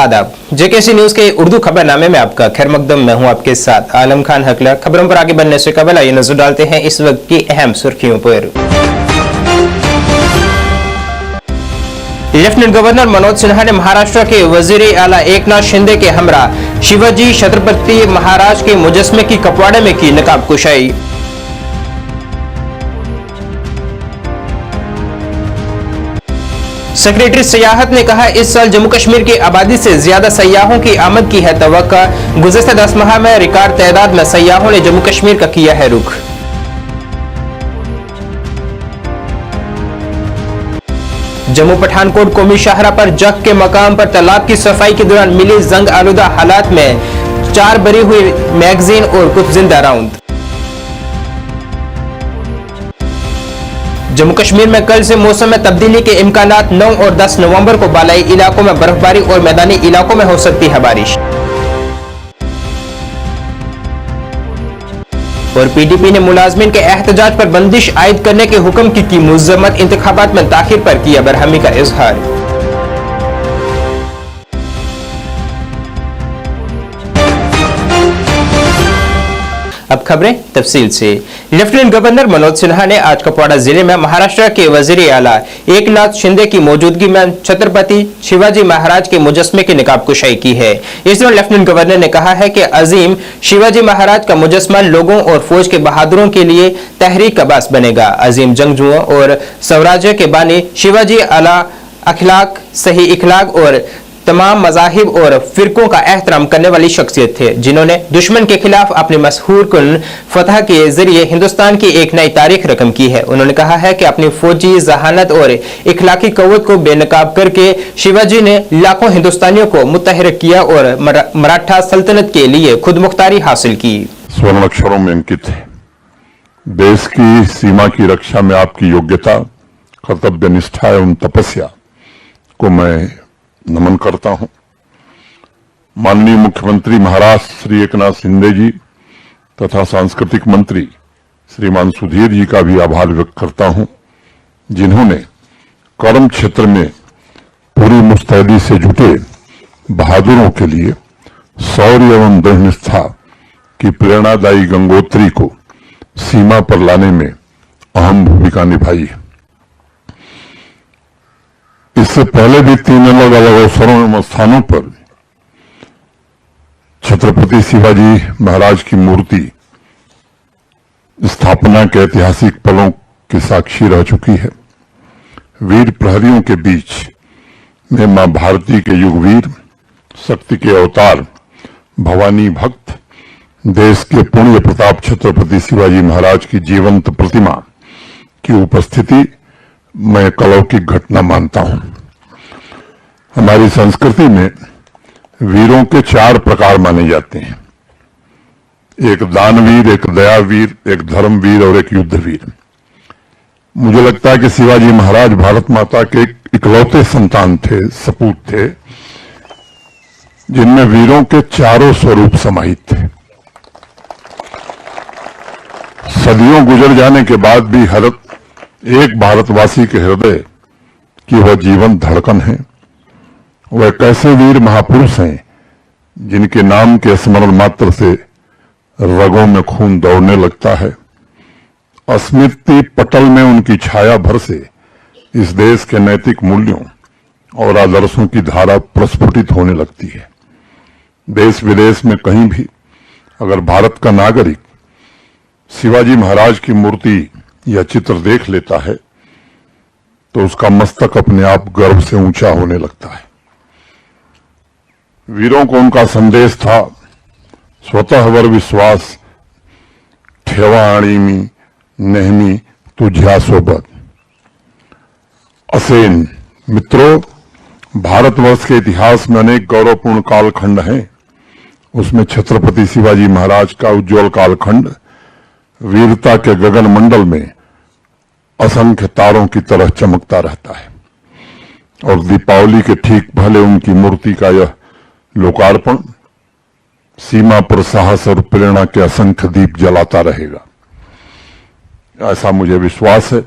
आदाब। JKC news के उर्दू खबरनामे में आपका खैर मकदम। मैं हूं आपके साथ आलम खान हकला। खबरों पर आगे बढ़ने से कबल आइए नजर डालते हैं इस वक्त की अहम सुर्खियों पर। लेफ्टिनेंट गवर्नर मनोज सिन्हा ने महाराष्ट्र के वजीर आला एकनाथ शिंदे के हमरा शिवाजी छत्रपति महाराज के मुजस्मे की कपवाड़े में की नकाब कुशाई। सेक्रेटरी सियाहत ने कहा, इस साल जम्मू कश्मीर की आबादी से ज्यादा सयाहों की आमद की है तवक्का। गुज़िश्ता 10 माह में रिकॉर्ड तादाद में सयाहों ने जम्मू कश्मीर का किया है रुख। जम्मू पठानकोट कौमी शाहरा पर जख के मकाम पर तालाब की सफाई के दौरान मिली जंग आलूदा हालात में 4 बरी हुई मैगजीन और कुछ जिंदा राउंड। जम्मू कश्मीर में कल से मौसम में तब्दीली के इम्कानात। 9 और 10 नवंबर को बालाई इलाकों में बर्फबारी और मैदानी इलाकों में हो सकती है बारिश। और पीडीपी ने मुलाजमीन के एहतजाज पर बंदिश आयद करने के हुक्म की मुज़म्मत। इंतखाबात में ताखिर पर किया बरहमी का इजहार। अब खबरें तफसील से। लेफ्टिनेंट गवर्नर मनोज सिन्हा ने आज कुपवाड़ा जिले में महाराष्ट्र के वजीर आला एकनाथ शिंदे की मौजूदगी में छत्रपति शिवाजी महाराज के मुजस्मे की नकाब कुशाई की है। इस दौरान लेफ्टिनेंट गवर्नर ने कहा है कि अजीम शिवाजी महाराज का मुजस्मा लोगों और फौज के बहादुरों के लिए तहरीक का बास बनेगा। अजीम जंगजुओं और स्वराज्य के बानी शिवाजी आला अखलाक, सही इखलाक और तमाम मज़ाहिब और फिरकों का एहतराम करने वाली शख्सियत थे, जिन्होंने दुश्मन के खिलाफ अपने मशहूर कुन फतह के जरिए हिंदुस्तान की एक नई तारीख रकम की है। उन्होंने कहा है कि अपनी फौजी जहानत और इखलाकी क़ुव्वत को बेनकाब करके शिवाजी ने लाखों हिंदुस्तानियों को मुतहरिक किया और मराठा सल्तनत के लिए खुद मुख्तारी हासिल की। स्वर्ण अक्षरों में अंकित है। देश की सीमा की रक्षा में आपकी योग्यता, कर्तव्य निष्ठा एवं तपस्या को मैं नमन करता हूं। माननीय मुख्यमंत्री महाराष्ट्र श्री एकनाथ शिंदे जी तथा सांस्कृतिक मंत्री श्रीमान सुधीर जी का भी आभार व्यक्त करता हूं, जिन्होंने कर्म क्षेत्र में पूरी मुस्तैदी से जुटे बहादुरों के लिए शौर्य एवं दृढ़ निष्ठा की प्रेरणादायी गंगोत्री को सीमा पर लाने में अहम भूमिका निभाई है। इससे पहले भी 3 अलग अलग अवसरों एवं स्थानों पर छत्रपति शिवाजी महाराज की मूर्ति स्थापना के ऐतिहासिक पलों की साक्षी रह चुकी है। वीर प्रहरियों के बीच में मां भारती के युगवीर, शक्ति के अवतार, भवानी भक्त, देश के पुण्य प्रताप छत्रपति शिवाजी महाराज की जीवंत प्रतिमा की उपस्थिति मैं अलौकिक घटना मानता हूं। हमारी संस्कृति में वीरों के 4 प्रकार माने जाते हैं। एक दानवीर, एक दयावीर, एक धर्मवीर और एक युद्धवीर। मुझे लगता है कि शिवाजी महाराज भारत माता के इकलौते संतान थे, सपूत थे, जिनमें वीरों के 4 स्वरूप समाहित थे। सदियों गुजर जाने के बाद भी हर एक भारतवासी के हृदय की वह जीवन धड़कन है। वह कैसे वीर महापुरुष हैं जिनके नाम के स्मरण मात्र से रगों में खून दौड़ने लगता है। स्मृति पटल में उनकी छाया भर से इस देश के नैतिक मूल्यों और आदर्शों की धारा प्रस्फुटित होने लगती है। देश विदेश में कहीं भी अगर भारत का नागरिक शिवाजी महाराज की मूर्ति या चित्र देख लेता है तो उसका मस्तक अपने आप गर्व से ऊंचा होने लगता है। वीरों को उनका संदेश था, स्वतःवर विश्वास ठेवा आणि मी नेहमी तुझ्या सोबत। असेन मित्रों, भारतवर्ष के इतिहास में अनेक गौरवपूर्ण कालखंड हैं। उसमें छत्रपति शिवाजी महाराज का उज्जवल कालखंड वीरता के गगन मंडल में असंख्य तारों की तरह चमकता रहता है। और दीपावली के ठीक पहले उनकी मूर्ति का यह लोकार्पण सीमा पर साहस और प्रेरणा के असंख्य दीप जलाता रहेगा, ऐसा मुझे विश्वास है।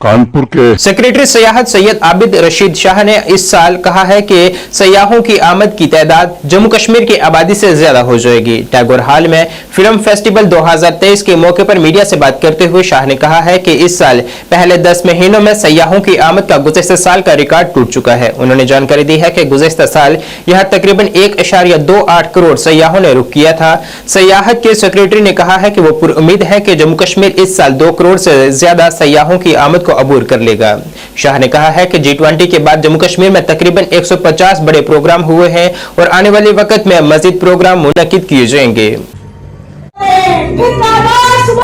कानपुर के सेक्रेटरी सियाहत सैयद आबिद रशीद शाह ने इस साल कहा है कि सयाहों की आमद की तादाद जम्मू कश्मीर की आबादी से ज्यादा हो जाएगी। टैगोर हॉल में फिल्म फेस्टिवल 2023 के मौके पर मीडिया से बात करते हुए शाह ने कहा है कि इस साल पहले 10 महीनों में सयाहों की आमद का गुज़िश्ता साल का रिकॉर्ड टूट चुका है। उन्होंने जानकारी दी है कि गुज़िश्ता साल यहां तकरीबन 1.28 करोड़ सयाहों ने रुख किया था। सयाहत के सेक्रेटरी ने कहा है कि वो पुरुम्मीद है कि जम्मू कश्मीर इस साल 2 करोड़ से ज्यादा सयाहों की आमद को अबूर कर लेगा। शाह ने कहा है कि G20 के बाद जम्मू कश्मीर में तकरीबन 150 बड़े प्रोग्राम हुए हैं और आने वाले वक्त में मजीद प्रोग्राम मुनक्किद किए जाएंगे।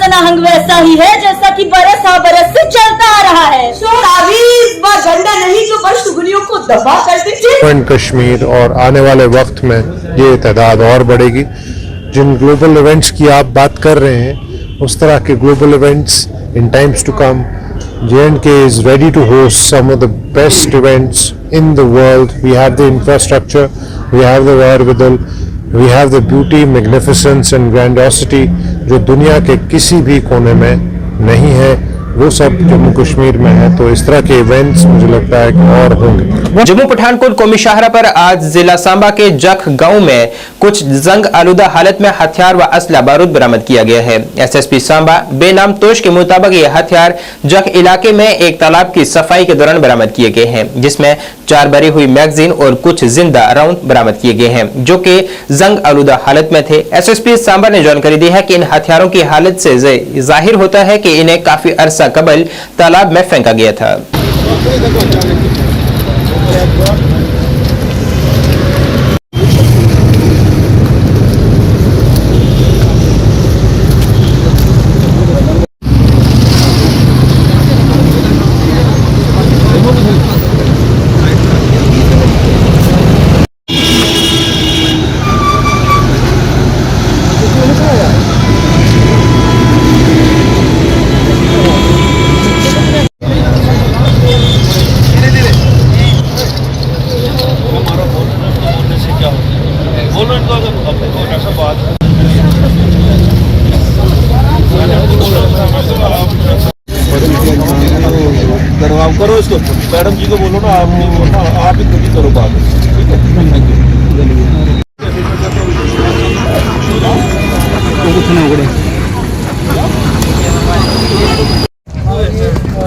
नहंग वैसा ही है जैसा कि बरस बरस से चलता आ रहा है। तावीज़ व झंडा नहीं जो बदशगुनियों को दबा कर दे। कश्मीर और आने वाले वक्त में ये तादाद और बढ़ेगी। जिन ग्लोबल इवेंट्स की आप बात कर रहे हैं उस तरह के global events in times to come J&K is ready to host some of the best events in the world. We have the infrastructure, we have the wherewithal, we have the beauty, magnificence and grandiosity जो दुनिया के किसी भी कोने में नहीं है, वो सब जम्मू कश्मीर में है। तो इस तरह के इवेंट्स मुझे लगता है कि और होंगे। जम्मू पठानकोट कौमी शाहरा पर आज जिला सांबा के जख गांव में कुछ जंग आलूदा हालत में हथियार व असला बारूद बरामद किया गया है। SSP सांबा बेनाम तोश के मुताबिक ये हथियार जख इलाके में एक तालाब की सफाई के दौरान बरामद किए गए हैं, जिसमें 4 भरी हुई मैगजीन और कुछ जिंदा राउंड बरामद किए गए हैं जो कि जंग आलूदा हालत में थे। SSP सांबा ने जानकारी दी है कि इन हथियारों की हालत से जाहिर होता है कि इन्हें काफी अरसा कबल तालाब में फेंका गया था। करवाओ करो इसको, मैडम जी को बोलो ना, आप नहीं बोलना, आप ही खुद ही करो बात, ठीक है।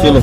चलो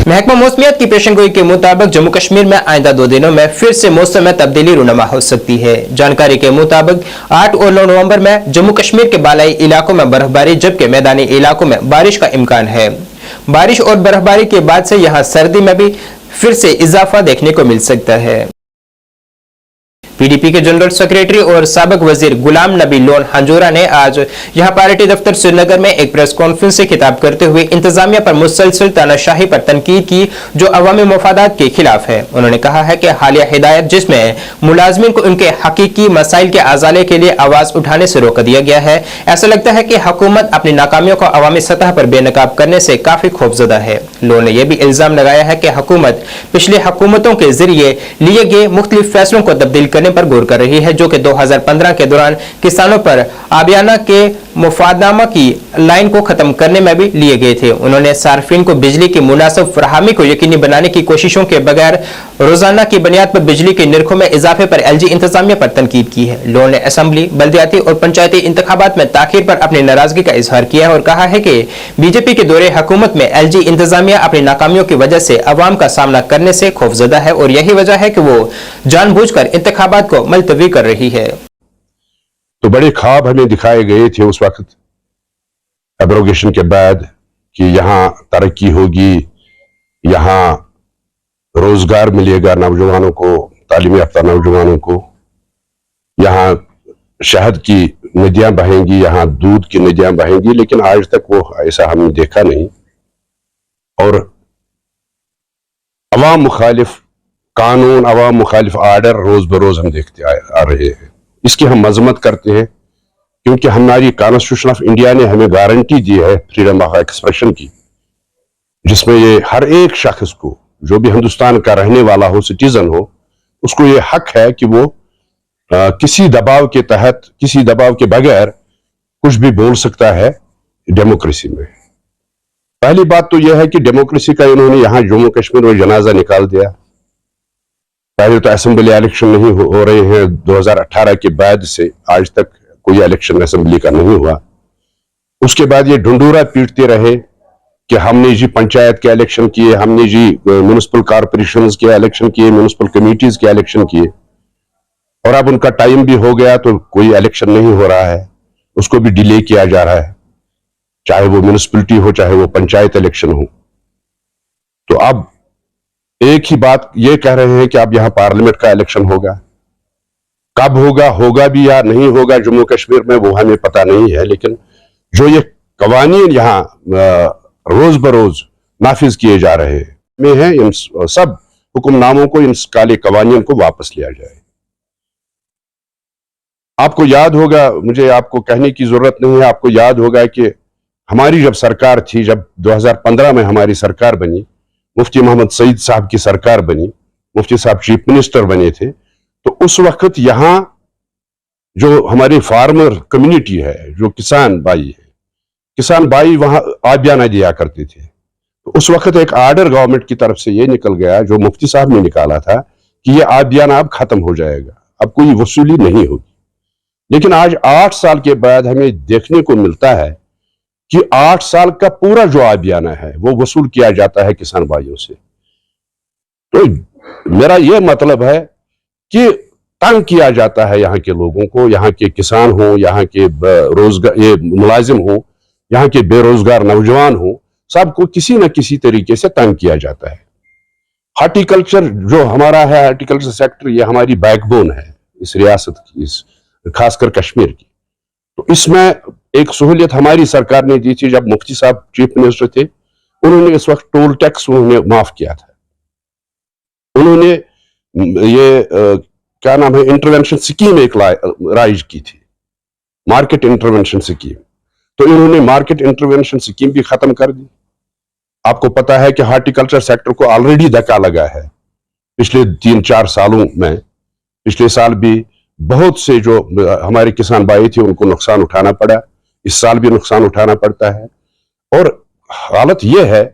महकमा मौसमियात की पेशनगोई के मुताबिक जम्मू कश्मीर में आइंदा 2 दिनों में फिर से मौसम में तब्दीली रूनुमा हो सकती है। जानकारी के मुताबिक 8 और 9 नवंबर में जम्मू कश्मीर के बालाई इलाकों में बर्फबारी जबकि मैदानी इलाकों में बारिश का इम्कान है। बारिश और बर्फबारी के बाद से यहां सर्दी में भी फिर से इजाफा देखने को मिल सकता है। PDP के जनरल सेक्रेटरी और साबिक वजीर गुलाम नबी लोन हंजूरा ने आज यहां पार्टी दफ्तर श्रीनगर में एक प्रेस कॉन्फ्रेंस से खिताब करते हुए इंतजामिया पर मुसलसल तानाशाही पर तनकीद की जो अवामी मफादात के खिलाफ है। उन्होंने कहा है कि हालिया हिदायत जिसमें मुलाजमिन को उनके हकीकी मसाइल के अजाले के लिए आवाज उठाने से रोक दिया गया है, ऐसा लगता है कि हुकूमत अपनी नाकामियों को अवामी सतह पर बेनकाब करने से काफी खौफजदा है। लोन ने यह भी इल्जाम लगाया है कि हुकूमत पिछली हुकूमतों के जरिए लिए गए मुख्तलिफ फैसलों को तब्दील करने पर गौर कर रही है जो कि 2015 के दौरान किसानों पर आबियाना के मुफादनामा की लाइन को खत्म करने में भी लिए गए थे। उन्होंने सार्फिन को बिजली की मुनासिब फराहमी को यकीनी बनाने की कोशिशों के बगैर रोजाना की बुनियाद पर बिजली के निरखों में इजाफे पर LG इंतजामिया पर तनकीद की है। लोन ने असेंबली, बल्दियाती और पंचायती इंतखाबात में ताखीर पर अपनी नाराजगी का इजहार किया है और कहा है कि बीजेपी के दौरे हुकूमत में LG इंतजामिया अपनी नाकामियों की वजह से अवाम का सामना करने से खौफजदा है और यही वजह है कि वो जानबूझकर इंतखाबात को मुलतवी कर रही है। तो बड़े ख्वाब हमें दिखाए गए थे उस वक्त एब्रोगेशन के बाद कि यहाँ तरक्की होगी, यहाँ रोजगार मिलेगा नौजवानों को, तालीम याफ्ता नौजवानों को, यहाँ शहद की नदियां बहेंगी, यहाँ दूध की नदियां बहेंगी, लेकिन आज तक वो ऐसा हमने देखा नहीं। और अवाम मुखालिफ कानून, अवाम मुखालिफ आर्डर रोज बरोज हम देखते आ रहे हैं। इसकी हम मजम्मत करते हैं, क्योंकि हमारी कॉन्स्टिट्यूशन ऑफ इंडिया ने हमें गारंटी दी है फ्रीडम ऑफ एक्सप्रेशन की, जिसमें ये हर एक शख्स को, जो भी हिंदुस्तान का रहने वाला हो, सिटीजन हो, उसको ये हक है कि वो किसी दबाव के तहत, किसी दबाव के बगैर कुछ भी बोल सकता है डेमोक्रेसी में। पहली बात तो यह है कि डेमोक्रेसी का इन्होंने यहां जम्मू कश्मीर में जनाजा निकाल दिया। पहले तो असेंबली इलेक्शन नहीं हो रहे हैं, 2018 के बाद से आज तक कोई इलेक्शन असेंबली का नहीं हुआ। उसके बाद ये ढुंढूरा पीटते रहे कि हमने जी पंचायत के इलेक्शन किए, हमने जी म्युनिसिपल कॉर्पोरेशंस के इलेक्शन किए, म्युनिसिपल कमेटीज के इलेक्शन किए, और अब उनका टाइम भी हो गया तो कोई इलेक्शन नहीं हो रहा है, उसको भी डिले किया जा रहा है, चाहे वो म्युनिसिपलिटी हो, चाहे वो पंचायत इलेक्शन हो। तो अब एक ही बात ये कह रहे हैं कि अब यहां पार्लियामेंट का इलेक्शन होगा। कब होगा, होगा भी या नहीं होगा जम्मू कश्मीर में, वो हमें पता नहीं है। लेकिन जो ये कवानीन यहां रोज बरोज नाफिज किए जा रहे हैं में है, इन सब हुक्मनामों को, इन काले कवानीन को वापस लिया जाए। आपको याद होगा, मुझे आपको कहने की जरूरत नहीं है, आपको याद होगा कि हमारी जब सरकार थी, जब 2015 में हमारी सरकार बनी, मुफ्ती मोहम्मद सईद साहब की सरकार बनी, मुफ्ती साहब चीफ मिनिस्टर बने थे, तो उस वक्त यहां जो हमारी फार्मर कम्युनिटी है, जो किसान भाई है, किसान भाई वहां आबियाना दिया करते थे। तो उस वक्त एक आर्डर गवर्नमेंट की तरफ से ये निकल गया, जो मुफ्ती साहब ने निकाला था, कि ये आबियाना अब खत्म हो जाएगा, अब कोई वसूली नहीं होगी। लेकिन आज 8 साल के बाद हमें देखने को मिलता है कि 8 साल का पूरा जो आबियाना है वो वसूल किया जाता है किसान भाइयों से। तो मेरा यह मतलब है कि तंग किया जाता है यहाँ के लोगों को, यहाँ के किसान हो, यहाँ के रोजगार ये मुलाजिम हो, यहाँ के बेरोजगार नौजवान हो, सबको किसी न किसी तरीके से तंग किया जाता है। हार्टिकल्चर जो हमारा है, हार्टिकल्चर सेक्टर, ये हमारी बैकबोन है इस रियासत की, इस खासकर कश्मीर की। तो इसमें एक सहूलियत हमारी सरकार ने दी थी, जब मुफ्ती साहब चीफ मिनिस्टर थे, उन्होंने इस वक्त टोल टैक्स उन्होंने माफ किया था। उन्होंने ये क्या नाम है, इंटरवेंशन स्कीम एक राइज की थी, मार्केट इंटरवेंशन स्कीम। तो इन्होंने मार्केट इंटरवेंशन स्कीम भी खत्म कर दी। आपको पता है कि हार्टिकल्चर सेक्टर को ऑलरेडी धक्का लगा है पिछले 3-4 सालों में। पिछले साल भी बहुत से जो हमारे किसान भाई थे उनको नुकसान उठाना पड़ा, इस साल भी नुकसान उठाना पड़ता है। और हालत यह है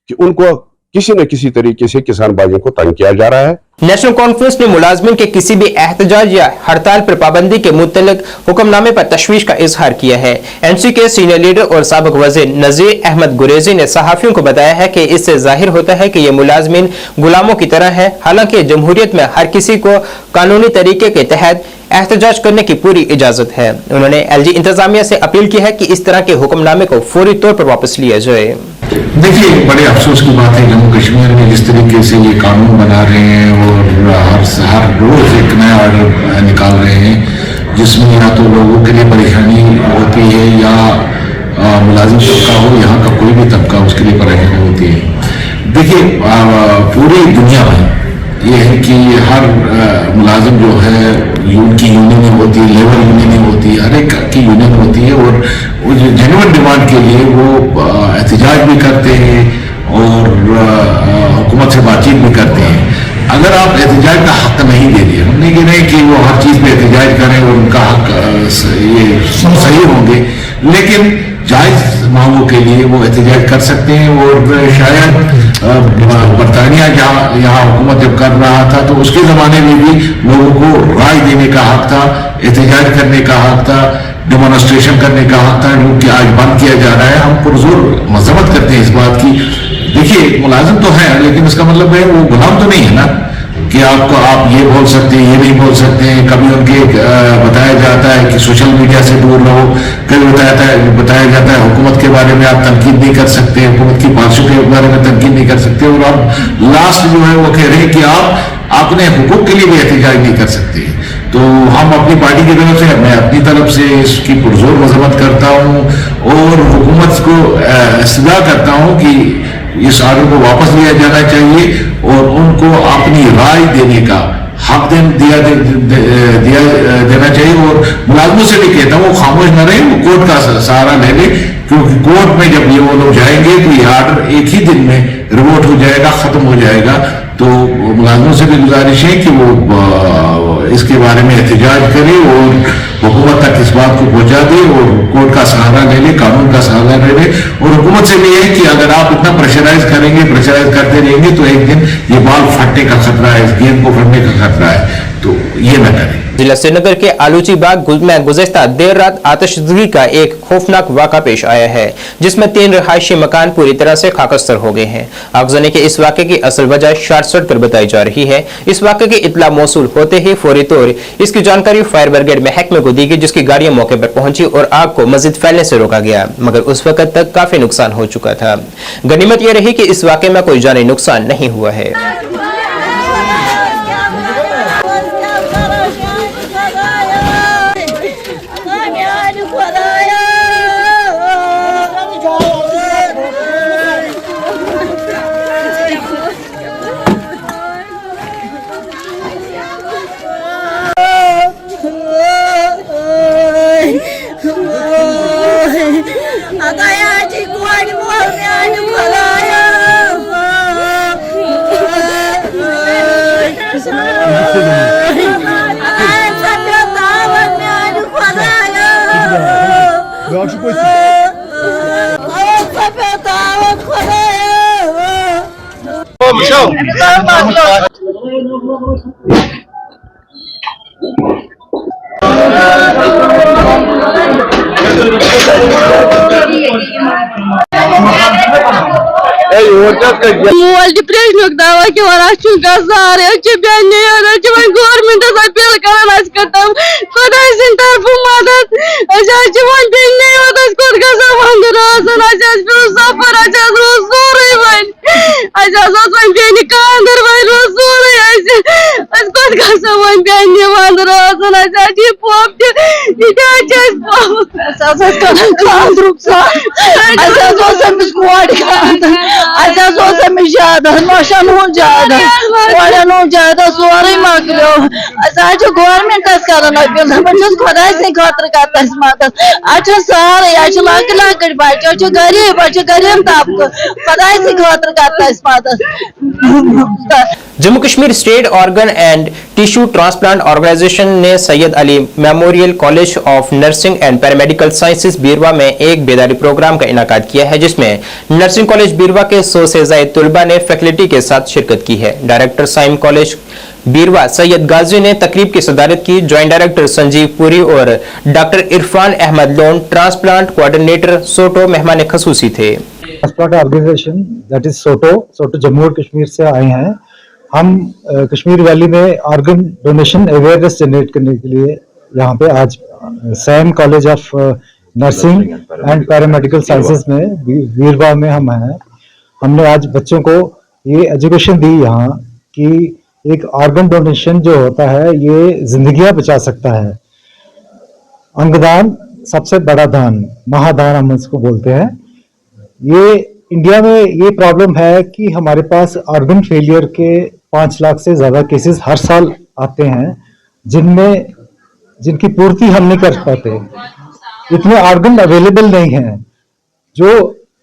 कि उनको किसी न किसी तरीके से किसान भाइयों को तंग किया जा रहा है। नेशनल कॉन्फ्रेंस ने मुलाजमिन के किसी भी एहतजाज या हड़ताल पर पाबंदी के मुतल्लिक हुक्मनामे पर तशवीश का इजहार किया है। एनसी के सीनियर लीडर और साबिक वज़ीर नज़ीर अहमद गुरेजी ने सहाफियों को बताया है कि इससे जाहिर होता है कि ये मुलाजमिन गुलामों की तरह है। हालांकि जमहूरियत में हर किसी को कानूनी तरीके के तहत एहतजाज करने की पूरी इजाजत है। उन्होंने एलजी इंतजामिया से अपील की है कि इस तरह के हुक्मनामे को फौरी तौर पर वापस लिया जाए। देखिए, बड़े अफसोस की बात है, जम्मू कश्मीर में जिस तरीके से ये कानून बना रहे हैं और हर रोज एक नया ऑर्डर निकाल रहे हैं, जिसमें या तो लोगों के लिए परेशानी होती है या मुलाजिम तबका हो, यहाँ का कोई भी तबका, उसके लिए परेशानी होती है। देखिए, पूरी दुनिया में ये है कि हर मुलाजिम जो है, उनकी यूनियन होती है, लेबर यूनियन होती है, हर एक की यूनियन होती है, और जेन्युइन डिमांड के लिए वो एहतजाज भी करते हैं और हुकूमत से बातचीत भी करते हैं। अगर आप एहतजाज का हक नहीं दे दिए, हम नहीं कह रहे कि वो हर चीज़ पे एहतजाज करें और उनका हक ये सही होंगे, लेकिन जायज़ मांगों के लिए वो एहतजाज कर सकते हैं। और शायद बरतानिया जहाँ यहाँ हुकूमत जब कर रहा था तो उसके ज़माने में भी लोगों को राय देने का हक था, एहतजाज करने का हक था, डेमोन्स्ट्रेशन करने का हक था, जो कि आज बंद किया जा रहा है। हम पुरजोर मजम्मत करते हैं इस बात की। देखिए, मुलाजिम तो है, लेकिन इसका मतलब है वो गुलाम तो नहीं है ना, कि आपको आप ये बोल सकते हैं, ये नहीं बोल सकते हैं। कभी उनके बताया जाता है कि सोशल मीडिया से दूर रहो, कभी बताया जाता है हुकूमत के बारे में आप तनकीद नहीं कर सकते, हुकूमत की पॉलिसियों के बारे में तनकीद नहीं कर सकते, और अब लास्ट जो है वो कह रहे हैं कि आप अपने हुकूक के लिए भी एहतजाज नहीं कर सकते। तो हम अपनी पार्टी की तरफ से, मैं अपनी तरफ से इसकी पुरजोर मजम्मत करता हूँ और हुकूमत को इस्तदा करता हूँ कि इस आर्डर को वापस लिया जाना चाहिए और उनको अपनी राय देने का हक देना चाहिए। और मुलाजमों से भी कहता हूँ वो खामोश न रहे, वो कोर्ट का सहारा ले ले, क्योंकि कोर्ट में जब ये वो लोग जाएंगे तो ये आर्डर एक ही दिन में रिवोट हो जाएगा, खत्म हो जाएगा। तो मुलाजमों से भी गुजारिश है कि वो इसके बारे में एहतजाज करे और हुकूमत तक इस बात को पहुंचा दे और कोर्ट का सहारा ले ले, कानून का सहारा ले ले। और हुकूमत से भी है कि अगर आप इतना प्रेशराइज करेंगे, प्रेशराइज करते रहेंगे तो एक दिन ये बाल फटने का खतरा है, इस गेंद को फटने का खतरा है, तो ये न करें। जिला श्रीनगर के आलूची बाग में गुज़श्ता देर रात आतिशबाजी का एक खौफनाक वाक़ा पेश आया है, जिसमें 3 रिहायशी मकान पूरी तरह से खाकस्तर हो गए हैं। आगजनी के इस वाक़े की असल वजह शॉर्ट सर्किट बताई जा रही है। इस वाक़े की इत्तला मौसूल होते ही फौरी तौर इसकी जानकारी फायर ब्रिगेड महकमे को दी गई, जिसकी गाड़ियां मौके पर पहुंची और आग को मजीद फैलने से रोका गया, मगर उस वक्त तक काफी नुकसान हो चुका था। गनीमत यह रही कि इस वाक़े में कोई जानी नुकसान नहीं हुआ है। मोल डिप्रेशन दवा के सारे गवर्नमेंट अपील कर खुदा सिंद तरफ मदद सफर सोरे वन बेन कांदर वन सोरे बेन वन पोप सोरे मकलो गवर्नमेंट कर खुदा खतर कर मदद सारे लक लक बच्चे गरीब तबक खुदा खतर कर मदद। Jammu Kashmir state organ and tissue transplant organisation ने Syed Ali memorial college of nursing and paramedical sciences Birwa में एक बेदारी प्रोग्राम का इनाकाद किया है, जिसमें नर्सिंग कॉलेज बीरवा के 100 से ज्यादा तलबा ने फैकल्टी के साथ शिरकत की है। डायरेक्टर साइम कॉलेज बीरवा सैयद गाजी ने तकरीब की सदारत की। ज्वाइंट डायरेक्टर संजीव पुरी और doctor Irfan Ahmed Lone, transplant coordinator SOTTO मेहमान खसूसी थे। Transplant organisation that is SOTTO Jammu और कश्मीर से आए हैं। हम कश्मीर वैली में ऑर्गन डोनेशन अवेयरनेस जनरेट करने के लिए यहाँ पे आज SAM college of nursing and paramedical sciences में बीरवा में हम हैं। हमने आज बच्चों को ये एजुकेशन दी यहाँ कि एक ऑर्गन डोनेशन जो होता है ये जिंदगियां बचा सकता है। अंगदान सबसे बड़ा दान, महादान हम इसको बोलते हैं। ये इंडिया में ये प्रॉब्लम है कि हमारे पास ऑर्गन फेलियर के 5 लाख से ज्यादा केसेस हर साल आते हैं, जिनकी पूर्ति हम नहीं कर पाते। इतने ऑर्गन अवेलेबल नहीं हैं। जो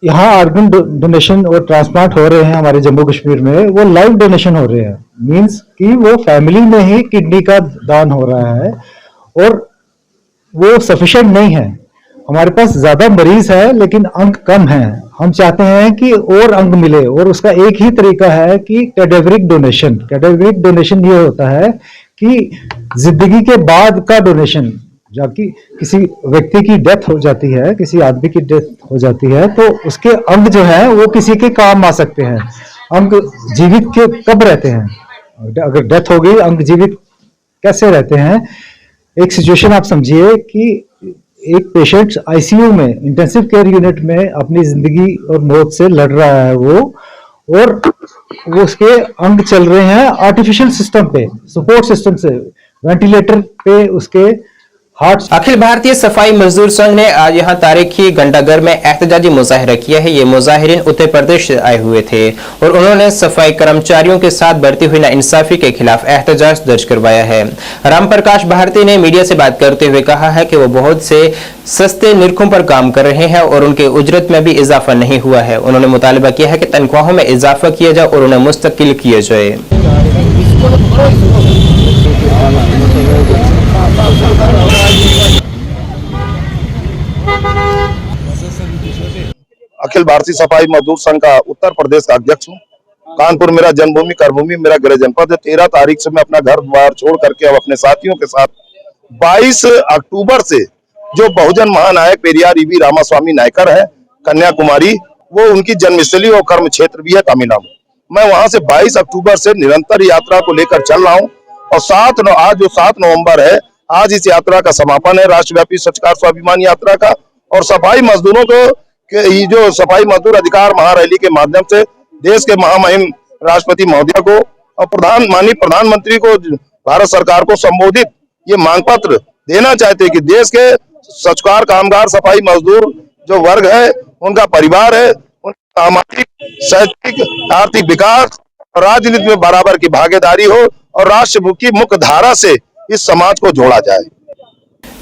यहाँ ऑर्गन डोनेशन और ट्रांसप्लांट हो रहे हैं हमारे जम्मू कश्मीर में, वो लाइव डोनेशन हो रहे हैं, मींस कि वो फैमिली में ही किडनी का दान हो रहा है और वो सफिशिएंट नहीं है। हमारे पास ज्यादा मरीज है लेकिन अंग कम है। हम चाहते हैं कि और अंग मिले और उसका एक ही तरीका है कि कैडेवरिक डोनेशन। कैडेवरिक डोनेशन ये होता है कि जिंदगी के बाद का डोनेशन, जबकि किसी व्यक्ति की डेथ हो जाती है, किसी आदमी की डेथ हो जाती है, तो उसके अंग जो है वो किसी के काम आ सकते हैं। अंग जीवित के कब रहते हैं? अगर डेथ हो गई, अंग जीवित कैसे रहते हैं? एक सिचुएशन आप समझिए कि एक पेशेंट आईसीयू में, इंटेंसिव केयर यूनिट में अपनी जिंदगी और मौत से लड़ रहा है वो, और वो उसके अंग चल रहे हैं आर्टिफिशियल सिस्टम पे, सपोर्ट सिस्टम से, वेंटिलेटर पे उसके हार्ट। अखिल भारतीय सफाई मजदूर संघ ने आज यहाँ तारीखी घंटाघर में एहतजाजी मुजाहिरा किया है। ये मुजाहिरीन उत्तर प्रदेश से आए हुए थे और उन्होंने सफाई कर्मचारियों के साथ बढ़ती हुई नाइंसाफी के खिलाफ एहतजाज दर्ज करवाया है। राम प्रकाश भारती ने मीडिया से बात करते हुए कहा है कि वो बहुत से सस्ते निरखों पर काम कर रहे हैं और उनके उजरत में भी इजाफा नहीं हुआ है। उन्होंने मुतालबा किया है कि तनख्वाहों में इजाफा किया जाए और उन्हें मुस्तकिल किया जाए। अखिल भारतीय सफाई मजदूर संघ का उत्तर प्रदेश का अध्यक्ष हूँ। कानपुर मेरा जन्मभूमि, कर्मभूमि, मेरा गृह जनपद है। 13 तारीख से मैं अपना घर द्वार छोड़ करके अब अपने साथियों के साथ 22 अक्टूबर से जो बहुजन महानायक पेरियार ईवी रामास्वामी नायकर है कन्याकुमारी, वो उनकी जन्मस्थली और कर्म क्षेत्र भी है तमिलनाडु। मैं वहां से 22 अक्टूबर से निरंतर यात्रा को लेकर चल रहा हूँ और आज जो 7 नवंबर है, आज इस यात्रा का समापन है, राष्ट्रव्यापी स्वच्छकार स्वाभिमान यात्रा का। और सफाई मजदूरों को जो सफाई मजदूर अधिकार महारैली के माध्यम से देश के महामहिम राष्ट्रपति महोदय को और माननीय प्रधानमंत्री को, भारत सरकार को संबोधित ये मांग पत्र देना चाहते हैं कि देश के स्वच्छकार कामगार सफाई मजदूर जो वर्ग है, उनका परिवार है, उनका सामाजिक, शैक्षिक, आर्थिक विकास और राजनीति में बराबर की भागीदारी हो और राष्ट्र की मुख्य धारा से इस समाज को जोड़ा जाए।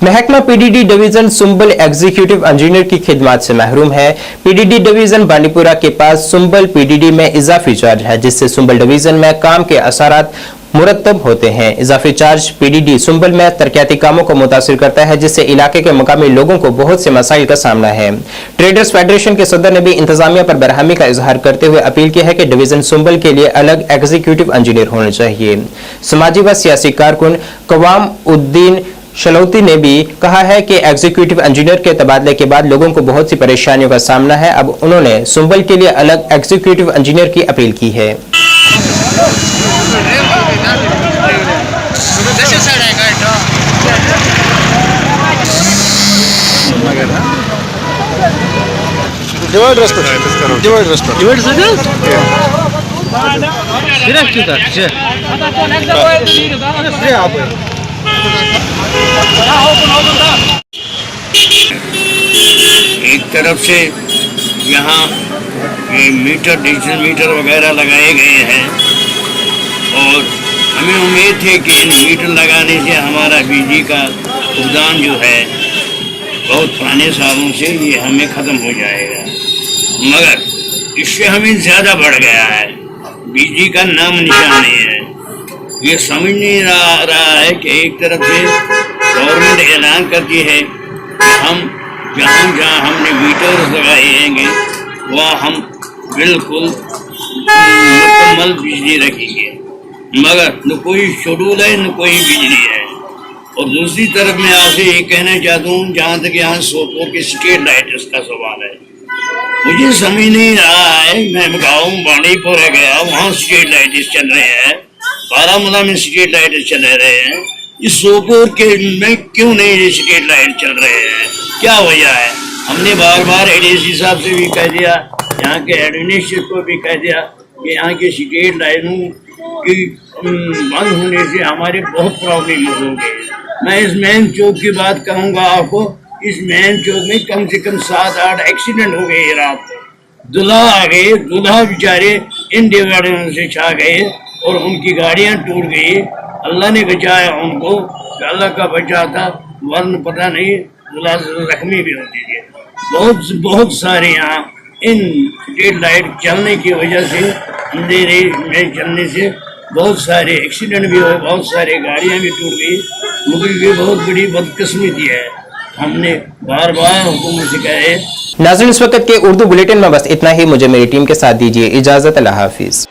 महकमा PDD division Sumbal executive engineer की खिदमत से महरूम है। पीडीडी डिवीजन बांडीपुरा के पास सुंबल पीडीडी में इजाफी चार्ज है, जिससे सुंबल डिवीजन में काम के असरात मुरतब होते हैं। इजाफी चार्ज पीडीडी सुंबल में तरक्याती कामों को मुतासिर करता है, जिससे इलाके के मकामी लोगों को बहुत से मसाइल का सामना है। ट्रेडर्स फेडरेशन के सदर ने भी इंतजामिया पर बरहमी का इजहार करते हुए अपील की है कि डिवीजन सुंबल के लिए अलग एग्जीक्यूटिव इंजीनियर होने चाहिए। समाजी व सियासी कारकुन कवाम उद्दीन शलौती ने भी कहा है कि एग्जीक्यूटिव इंजीनियर के तबादले के बाद लोगों को बहुत सी परेशानियों का सामना है। अब उन्होंने सुंबल के लिए अलग एग्जीक्यूटिव इंजीनियर की अपील की है। एक तरफ से यहाँ ये मीटर, डिजिटल मीटर वगैरह लगाए गए हैं और हमें उम्मीद थी कि इन मीटर लगाने से हमारा बिजली का भुगतान जो है बहुत पुराने सालों से ये हमें ख़त्म हो जाएगा, मगर इससे हमें ज़्यादा बढ़ गया है। बिजली का नाम निशान नहीं है। ये समझ नहीं रहा है कि एक तरफ से गवर्नमेंट ऐलान करती है कि हम जहाँ हमने मीटर लगाए हैंगे वहाँ हम बिल्कुल मुकम्मल बिजली रखेंगे, मगर न कोई शेड्यूल है न कोई बिजली है। और दूसरी तरफ मैं आपसे ये कहना चाहता हूँ, जहाँ तक यहाँ सोपोर की स्ट्रीट लाइट्स का सवाल है, मुझे समझ नहीं रहा है। मैं गाँव बांडीपुर गया, वहाँ स्ट्रीट लाइट्स चल रहे हैं, बारामूला में स्ट्रीट लाइट चल रहे हैं, इस सोपोर के में क्यों नहीं स्ट्रीट लाइट चल रहे हैं? क्या वजह है? हमने बार बार एडीसी साहब से भी कह दिया, यहाँ के एडमिनिस्ट्रेटर को भी कह दिया कि यहाँ के स्ट्रीट लाइटों की बंद होने से हमारे बहुत प्रॉब्लम होगी। मैं इस मेन चौक की बात कहूँगा आपको, इस मेन चौक में कम से कम 7-8 एक्सीडेंट हो गए रात को। दूल्हा आ गए, दूल्हा बेचारे इन डिवाइडरों से छा गए और उनकी गाड़ियां टूट गई। अल्लाह ने बचाया उनको, अल्लाह का बचा था, वरन पता नहीं दूल्हा जख्मी भी होती थी। बहुत सारे यहाँ इन स्ट्रीट लाइट चलने की वजह से, अंधेरे में चलने से बहुत सारे एक्सीडेंट भी हुए, बहुत सारे गाड़ियां भी टूट गई। मुझे ये बहुत बड़ी बदकिस्मती है। हमने बार बार हुकूमत से कहे। नाज़रीन, इस वक्त के उर्दू बुलेटिन में बस इतना ही। मुझे मेरी टीम के साथ दीजिए इजाजत। अल्लाह हाफिज।